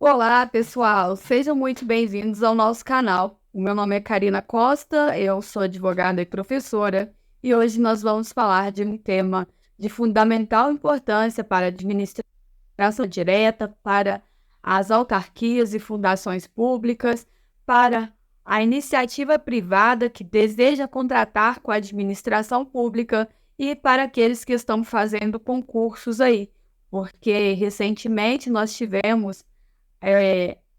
Olá, pessoal! Sejam muito bem-vindos ao nosso canal. O meu nome é Karina Costa, eu sou advogada e professora, e hoje nós vamos falar de um tema de fundamental importância para a administração direta, para as autarquias e fundações públicas, para a iniciativa privada que deseja contratar com a administração pública e para aqueles que estão fazendo concursos aí, porque recentemente nós tivemos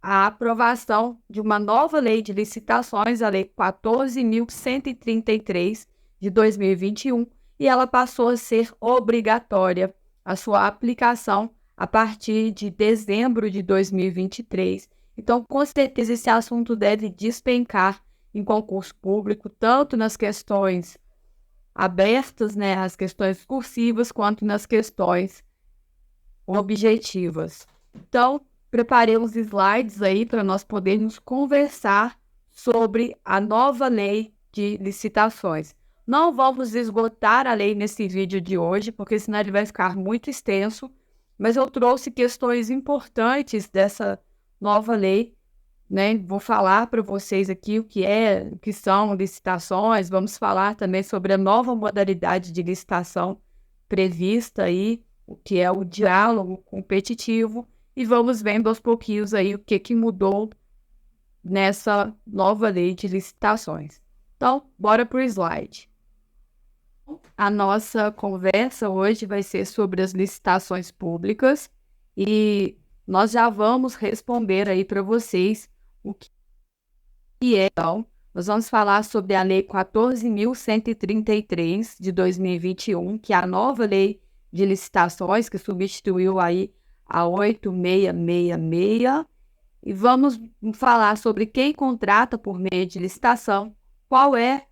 a aprovação de uma nova lei de licitações, a Lei 14.133 de 2021, e ela passou a ser obrigatória a sua aplicação a partir de dezembro de 2023. Então, com certeza, esse assunto deve despencar em concurso público, tanto nas questões abertas, né, as questões cursivas, quanto nas questões objetivas. Então, preparei uns slides aí para nós podermos conversar sobre a nova lei de licitações. Não vamos esgotar a lei nesse vídeo de hoje, porque senão ele vai ficar muito extenso, mas eu trouxe questões importantes dessa nova lei, né? Vou falar para vocês aqui o que são licitações, vamos falar também sobre a nova modalidade de licitação prevista aí, o que é o diálogo competitivo, e vamos vendo aos pouquinhos aí o que mudou nessa nova lei de licitações. Então, bora para o slide. A nossa conversa hoje vai ser sobre as licitações públicas e nós já vamos responder aí para vocês o que é. Então, nós vamos falar sobre a Lei 14.133 de 2021, que é a nova lei de licitações que substituiu aí a 8666, e vamos falar sobre quem contrata por meio de licitação, qual é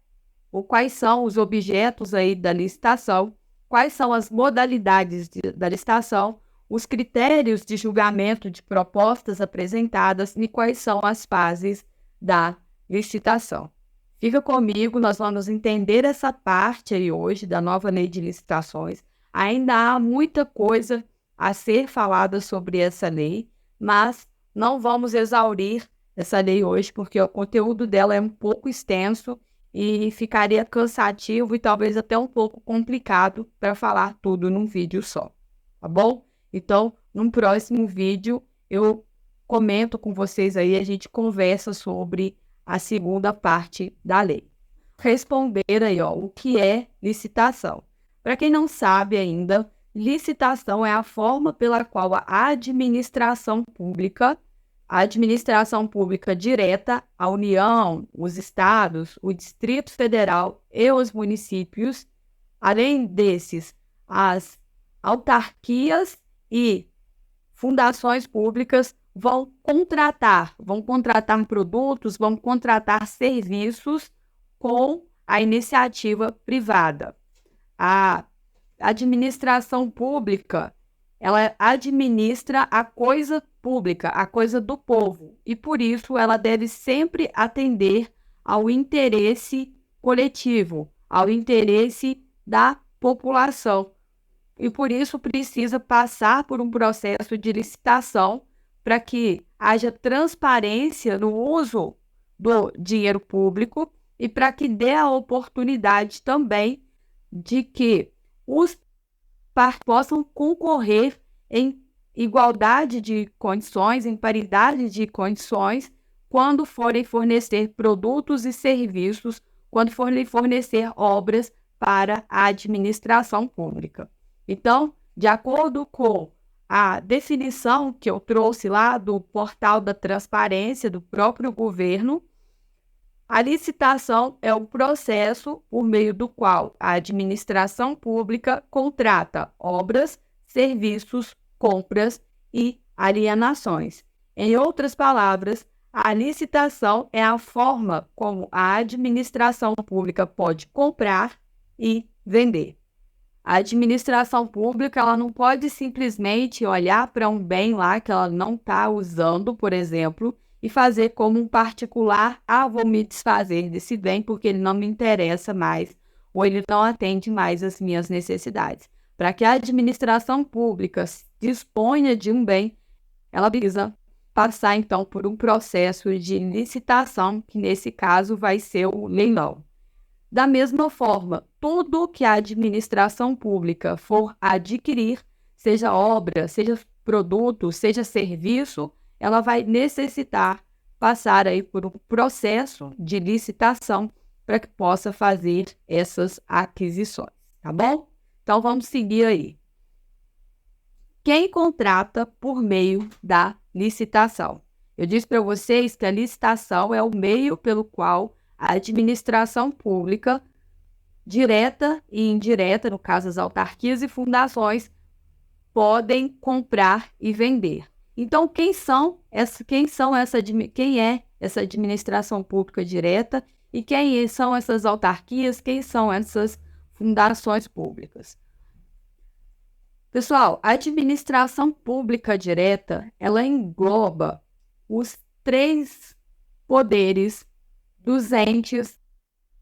ou quais são os objetos aí da licitação, quais são as modalidades da licitação, os critérios de julgamento de propostas apresentadas e quais são as fases da licitação. Fica comigo, nós vamos entender essa parte aí hoje da nova lei de licitações. Ainda há muita coisa a ser falada sobre essa lei, mas não vamos exaurir essa lei hoje, porque o conteúdo dela é um pouco extenso e ficaria cansativo e talvez até um pouco complicado para falar tudo num vídeo só, tá bom? Então, no próximo vídeo, eu comento com vocês aí, a gente conversa sobre a segunda parte da lei. Responder aí, ó, o que é licitação. Para quem não sabe ainda, licitação é a forma pela qual a administração pública direta, a União, os estados, o Distrito Federal e os municípios, além desses, as autarquias e fundações públicas vão contratar produtos, vão contratar serviços com a iniciativa privada. A administração pública, ela administra a coisa pública, a coisa do povo, e por isso ela deve sempre atender ao interesse coletivo, ao interesse da população. E por isso precisa passar por um processo de licitação para que haja transparência no uso do dinheiro público e para que dê a oportunidade também de que os possam concorrer em igualdade de condições, em paridade de condições, quando forem fornecer produtos e serviços, quando forem fornecer obras para a administração pública. Então, de acordo com a definição que eu trouxe lá do portal da transparência do próprio governo, a licitação é o processo por meio do qual a administração pública contrata obras, serviços, compras e alienações. Em outras palavras, a licitação é a forma como a administração pública pode comprar e vender. A administração pública, ela não pode simplesmente olhar para um bem lá que ela não está usando, por exemplo, e fazer como um particular, vou me desfazer desse bem porque ele não me interessa mais, ou ele não atende mais às minhas necessidades. Para que a administração pública disponha de um bem, ela precisa passar, então, por um processo de licitação, que nesse caso vai ser o leilão. Da mesma forma, tudo que a administração pública for adquirir, seja obra, seja produto, seja serviço, ela vai necessitar passar aí por um processo de licitação para que possa fazer essas aquisições, tá bom? Então, vamos seguir aí. Quem contrata por meio da licitação? Eu disse para vocês que a licitação é o meio pelo qual a administração pública, direta e indireta, no caso as autarquias e fundações, podem comprar e vender. Então, quem é essa administração pública direta e quem são essas autarquias, quem são essas fundações públicas? Pessoal, a administração pública direta, ela engloba os 3 poderes dos entes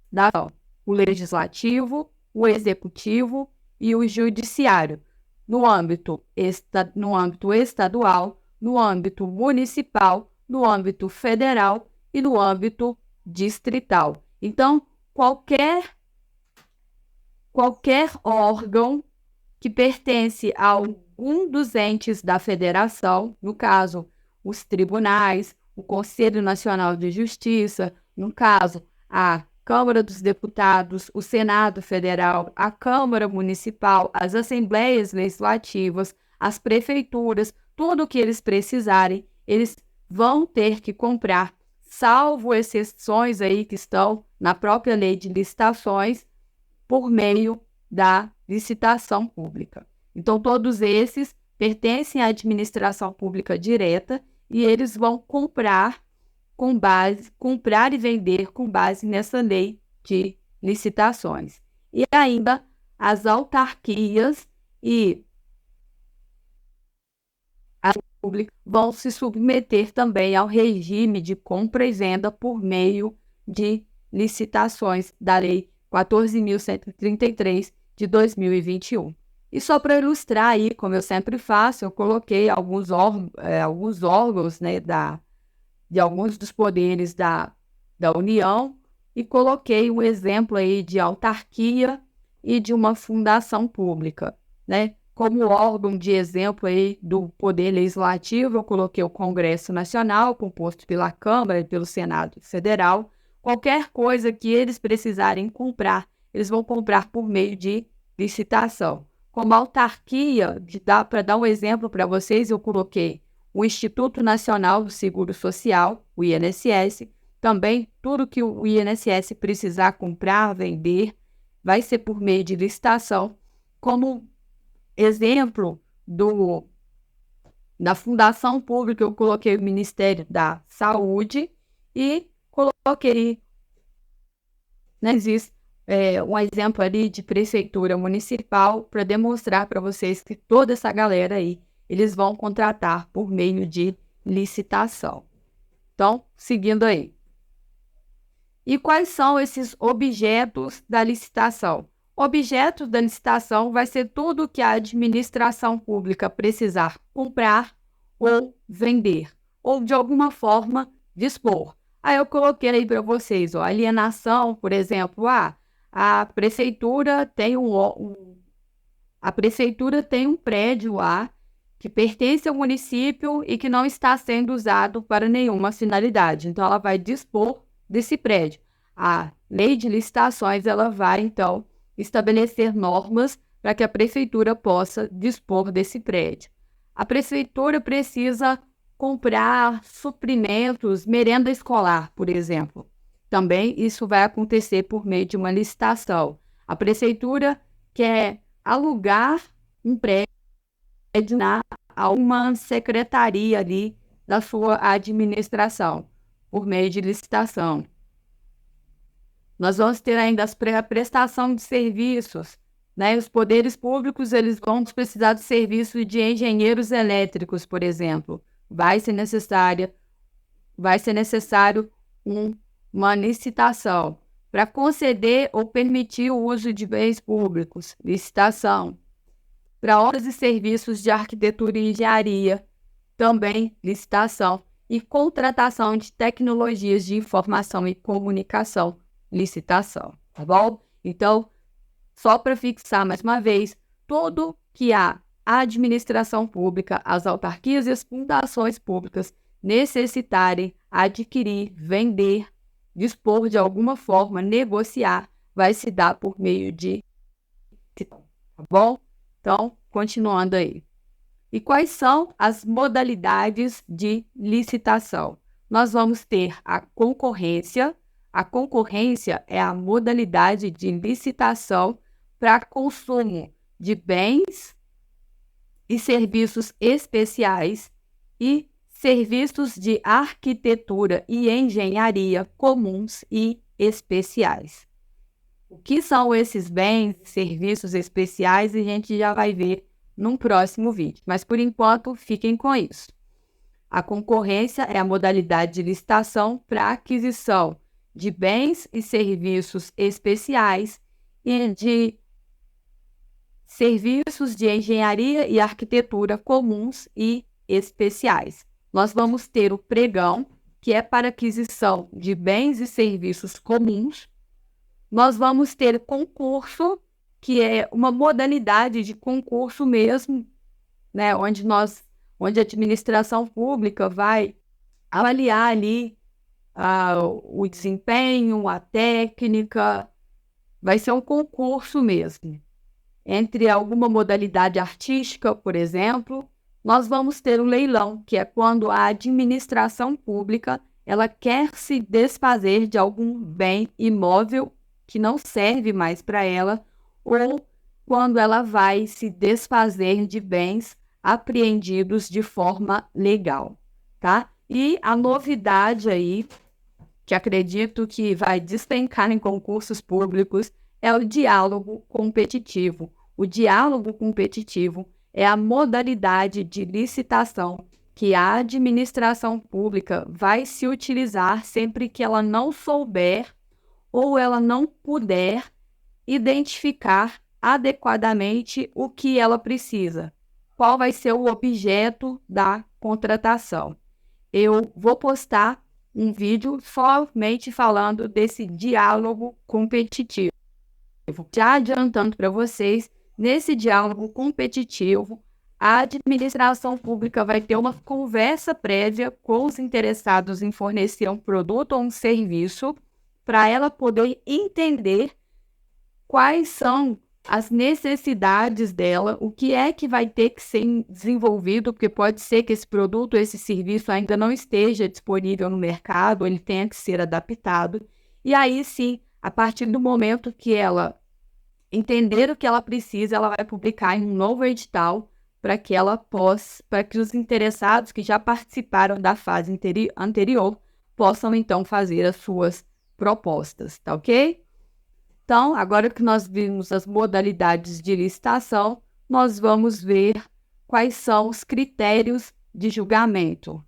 da ação: o legislativo, o executivo e o judiciário, no âmbito estadual, no âmbito municipal, no âmbito federal e no âmbito distrital. Então, qualquer órgão que pertence a algum dos entes da federação, no caso, os tribunais, o Conselho Nacional de Justiça, no caso, a Câmara dos Deputados, o Senado Federal, a Câmara Municipal, as Assembleias Legislativas, as prefeituras, tudo o que eles precisarem, eles vão ter que comprar, salvo exceções aí que estão na própria lei de licitações, por meio da licitação pública. Então, todos esses pertencem à administração pública direta e eles vão comprar e vender com base nessa lei de licitações. E ainda as autarquias e as públicas vão se submeter também ao regime de compra e venda por meio de licitações da Lei 14.133 de 2021. E só para ilustrar aí, como eu sempre faço, eu coloquei alguns órgãos, né, de alguns dos poderes da União e coloquei um exemplo aí de autarquia e de uma fundação pública, né? Como órgão de exemplo aí do Poder Legislativo, eu coloquei o Congresso Nacional, composto pela Câmara e pelo Senado Federal. Qualquer coisa que eles precisarem comprar, eles vão comprar por meio de licitação. Como autarquia, para dar um exemplo para vocês, eu coloquei o Instituto Nacional do Seguro Social, o INSS. Também tudo que o INSS precisar comprar, vender, vai ser por meio de licitação. Como exemplo da fundação pública, eu coloquei o Ministério da Saúde e coloquei, né, existe um exemplo ali de prefeitura municipal para demonstrar para vocês que toda essa galera aí, eles vão contratar por meio de licitação. Então, seguindo aí. E quais são esses objetos da licitação? Objetos da licitação vai ser tudo que a administração pública precisar comprar ou vender, ou de alguma forma dispor. Aí eu coloquei aí para vocês, ó, alienação, por exemplo, a prefeitura tem um prédio lá que pertence ao município e que não está sendo usado para nenhuma finalidade. Então, ela vai dispor desse prédio. A lei de licitações, ela vai, então, estabelecer normas para que a prefeitura possa dispor desse prédio. A prefeitura precisa comprar suprimentos, merenda escolar, por exemplo. Também isso vai acontecer por meio de uma licitação. A prefeitura quer alugar um prédio a uma secretaria ali da sua administração, por meio de licitação. Nós vamos ter ainda a prestação de serviços, né? Os poderes públicos, eles vão precisar de serviço de engenheiros elétricos, por exemplo. Vai ser necessário uma licitação para conceder ou permitir o uso de bens públicos, licitação. Para obras e serviços de arquitetura e engenharia, também licitação e contratação de tecnologias de informação e comunicação, licitação, tá bom? Então, só para fixar mais uma vez, tudo que a administração pública, as autarquias e as fundações públicas necessitarem adquirir, vender, dispor de alguma forma, negociar, vai se dar por meio de licitação, tá bom? Então, continuando aí. E quais são as modalidades de licitação? Nós vamos ter a concorrência. A concorrência é a modalidade de licitação para consumo de bens e serviços especiais e serviços de arquitetura e engenharia comuns e especiais. O que são esses bens e serviços especiais a gente já vai ver num próximo vídeo, mas por enquanto fiquem com isso. A concorrência é a modalidade de licitação para aquisição de bens e serviços especiais e de serviços de engenharia e arquitetura comuns e especiais. Nós vamos ter o pregão, que é para aquisição de bens e serviços comuns. Nós vamos ter concurso, que é uma modalidade de concurso mesmo, né, onde a administração pública vai avaliar ali o desempenho, a técnica, vai ser um concurso mesmo. Entre alguma modalidade artística, por exemplo, nós vamos ter o leilão, que é quando a administração pública ela quer se desfazer de algum bem imóvel que não serve mais para ela, ou quando ela vai se desfazer de bens apreendidos de forma legal, tá? E a novidade aí, que acredito que vai despencar em concursos públicos, é o diálogo competitivo. O diálogo competitivo é a modalidade de licitação que a administração pública vai se utilizar sempre que ela não souber ou ela não puder identificar adequadamente o que ela precisa. Qual vai ser o objeto da contratação? Eu vou postar um vídeo somente falando desse diálogo competitivo. Já adiantando para vocês, nesse diálogo competitivo, a administração pública vai ter uma conversa prévia com os interessados em fornecer um produto ou um serviço para ela poder entender quais são as necessidades dela, o que é que vai ter que ser desenvolvido, porque pode ser que esse produto, esse serviço ainda não esteja disponível no mercado, ele tenha que ser adaptado. E aí sim, a partir do momento que ela entender o que ela precisa, ela vai publicar em um novo edital para que os interessados que já participaram da fase anterior possam então fazer as suas propostas, tá ok? Então, agora que nós vimos as modalidades de licitação, nós vamos ver quais são os critérios de julgamento.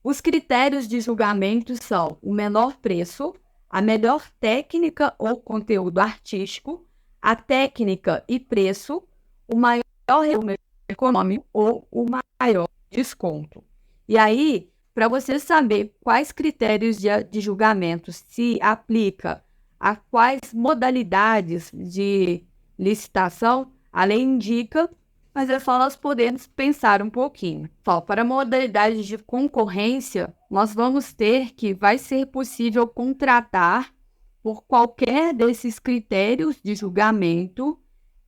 Os critérios de julgamento são o menor preço, a melhor técnica ou conteúdo artístico, a técnica e preço, o maior retorno econômico ou o maior desconto. E aí, para você saber quais critérios de julgamento se aplica a quais modalidades de licitação, a lei indica, mas é só nós podemos pensar um pouquinho. Para a modalidade de concorrência, nós vamos ter que vai ser possível contratar por qualquer desses critérios de julgamento,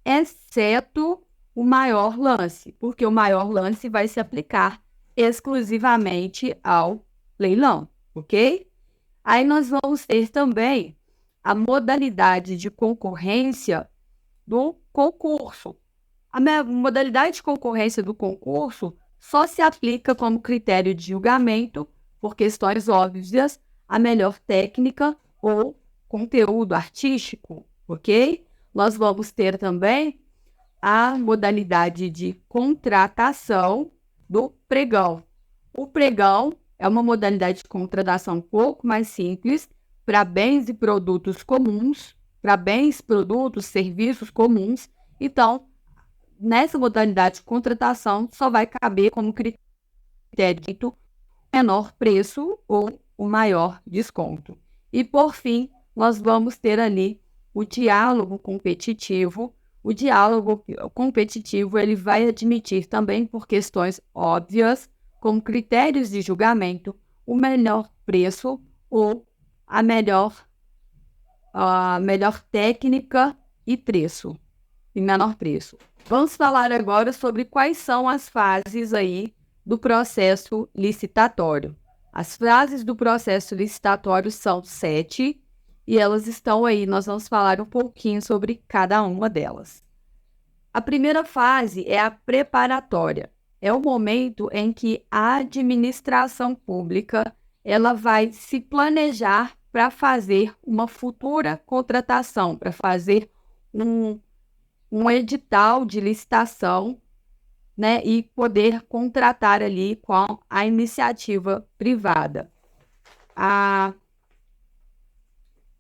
exceto o maior lance, porque o maior lance vai se aplicar exclusivamente ao leilão, ok? Aí nós vamos ter também a modalidade de concorrência do concurso. A modalidade de concorrência do concurso só se aplica como critério de julgamento, por questões óbvias, a melhor técnica ou conteúdo artístico, ok? Nós vamos ter também a modalidade de contratação do pregão. O pregão é uma modalidade de contratação um pouco mais simples para bens e produtos comuns, para bens, produtos, serviços comuns. Então, nessa modalidade de contratação só vai caber como critério o menor preço ou o maior desconto. E, por fim, nós vamos ter ali o diálogo competitivo. O diálogo competitivo ele vai admitir também, por questões óbvias, como critérios de julgamento, o melhor preço ou a melhor técnica e preço, e menor preço. Vamos falar agora sobre quais são as fases aí do processo licitatório. As fases do processo licitatório são 7 e elas estão aí, nós vamos falar um pouquinho sobre cada uma delas. A primeira fase é a preparatória. É o momento em que a administração pública ela vai se planejar para fazer uma futura contratação, para fazer um edital de licitação, né, e poder contratar ali com a iniciativa privada.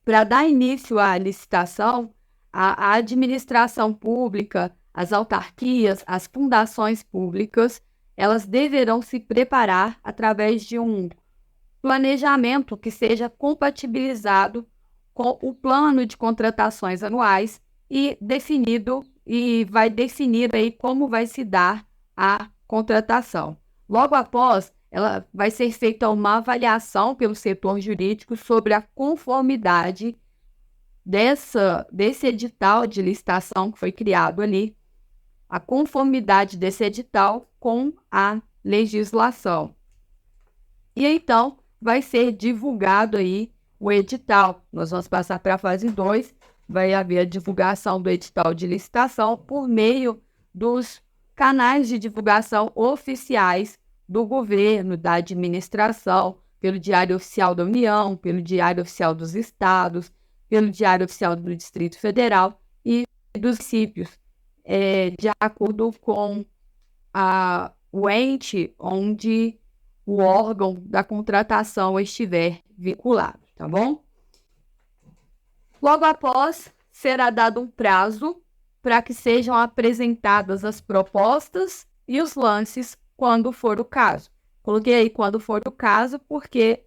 Para dar início à licitação, a administração pública, as autarquias, as fundações públicas, elas deverão se preparar através de um planejamento que seja compatibilizado com o plano de contratações anuais e vai definir aí como vai se dar a contratação. Logo após, ela vai ser feita uma avaliação pelo setor jurídico sobre a conformidade desse edital de licitação que foi criado ali, a conformidade desse edital com a legislação. E então vai ser divulgado aí o edital. Nós vamos passar para a fase 2, vai haver a divulgação do edital de licitação por meio dos canais de divulgação oficiais do governo, da administração, pelo Diário Oficial da União, pelo Diário Oficial dos Estados, pelo Diário Oficial do Distrito Federal e dos municípios, de acordo com o ente onde o órgão da contratação estiver vinculado, tá bom? Logo após, será dado um prazo para que sejam apresentadas as propostas e os lances quando for o caso. Coloquei aí quando for o caso porque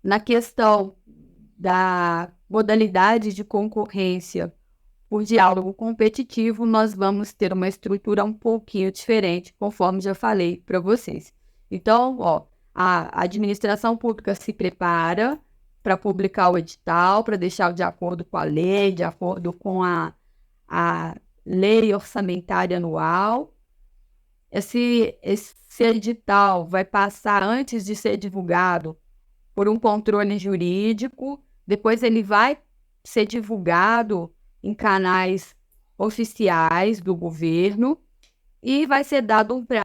na questão da modalidade de concorrência por diálogo competitivo, nós vamos ter uma estrutura um pouquinho diferente, conforme já falei para vocês. Então, a administração pública se prepara para publicar o edital, para deixar de acordo com a lei, de acordo com a lei orçamentária anual. Esse edital vai passar, antes de ser divulgado, por um controle jurídico, depois ele vai ser divulgado em canais oficiais do governo e vai ser dado um prazo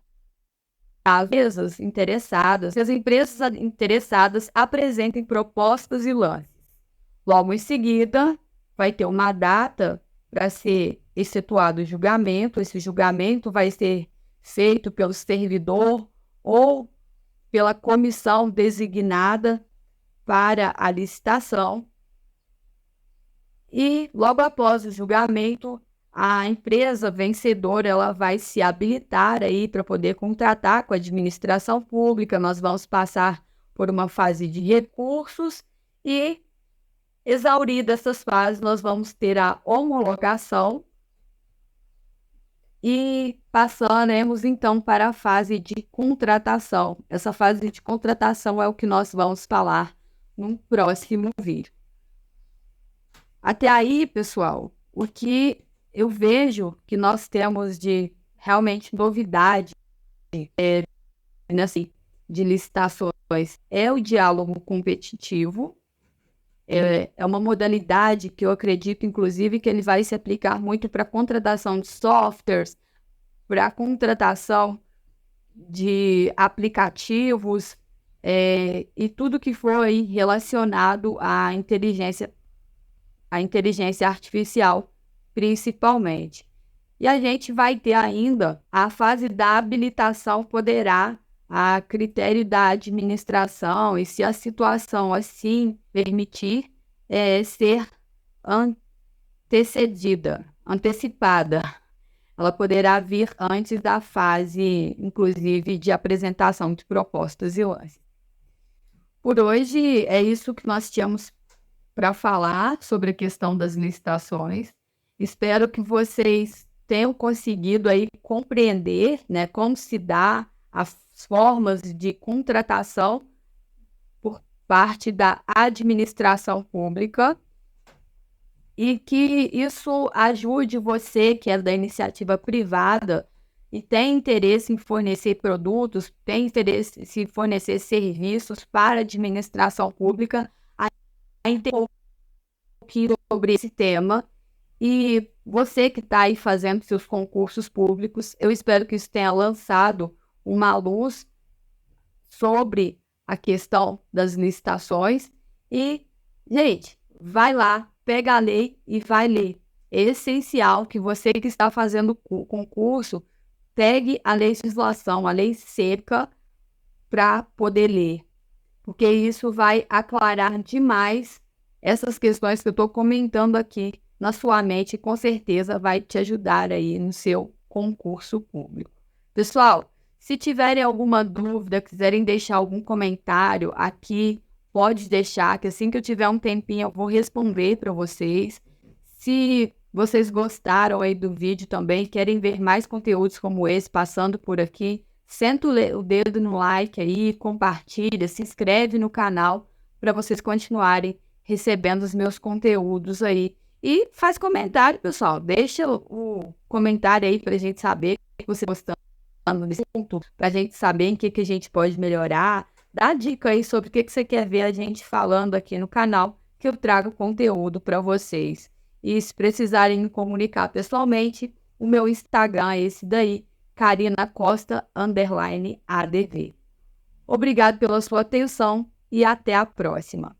às empresas interessadas, que as empresas interessadas apresentem propostas e lances. Logo em seguida, vai ter uma data para ser efetuado o julgamento. Esse julgamento vai ser feito pelo servidor ou pela comissão designada para a licitação. E logo após o julgamento, a empresa vencedora ela vai se habilitar aí para poder contratar com a administração pública. Nós vamos passar por uma fase de recursos e, exaurida essas fases, nós vamos ter a homologação e passaremos então para a fase de contratação. Essa fase de contratação é o que nós vamos falar no próximo vídeo. Até aí, pessoal, o que eu vejo que nós temos de realmente novidade de licitações é o diálogo competitivo. É uma modalidade que eu acredito, inclusive, que ele vai se aplicar muito para a contratação de softwares, para a contratação de aplicativos e tudo que for aí relacionado à inteligência artificial, principalmente. E a gente vai ter ainda a fase da habilitação, poderá, a critério da administração, e se a situação assim permitir, ser antecedida. antecipada. Ela poderá vir antes da fase, inclusive, de apresentação de propostas e lances. Por hoje, é isso que nós tínhamos para falar sobre a questão das licitações. Espero que vocês tenham conseguido aí compreender, né, como se dá as formas de contratação por parte da administração pública e que isso ajude você, que é da iniciativa privada e tem interesse em fornecer produtos, tem interesse em fornecer serviços para a administração pública, a entender um pouquinho sobre esse tema. E você que está aí fazendo seus concursos públicos, eu espero que isso tenha lançado uma luz sobre a questão das licitações. E, gente, vai lá, pega a lei e vai ler. É essencial que você que está fazendo o concurso pegue a legislação, a lei seca, para poder ler. Porque isso vai aclarar demais essas questões que eu estou comentando aqui na sua mente, com certeza vai te ajudar aí no seu concurso público. Pessoal, se tiverem alguma dúvida, quiserem deixar algum comentário aqui, pode deixar, que assim que eu tiver um tempinho eu vou responder para vocês. Se vocês gostaram aí do vídeo também, querem ver mais conteúdos como esse passando por aqui, senta o dedo no like aí, compartilha, se inscreve no canal para vocês continuarem recebendo os meus conteúdos aí. E faz comentário, pessoal. Deixa o comentário aí para a gente saber o que você está gostando desse ponto, para a gente saber em que a gente pode melhorar. Dá dica aí sobre o que você quer ver a gente falando aqui no canal, que eu trago conteúdo para vocês. E se precisarem me comunicar pessoalmente, o meu Instagram é esse daí, KarinaCosta_ADV. Obrigado pela sua atenção e até a próxima.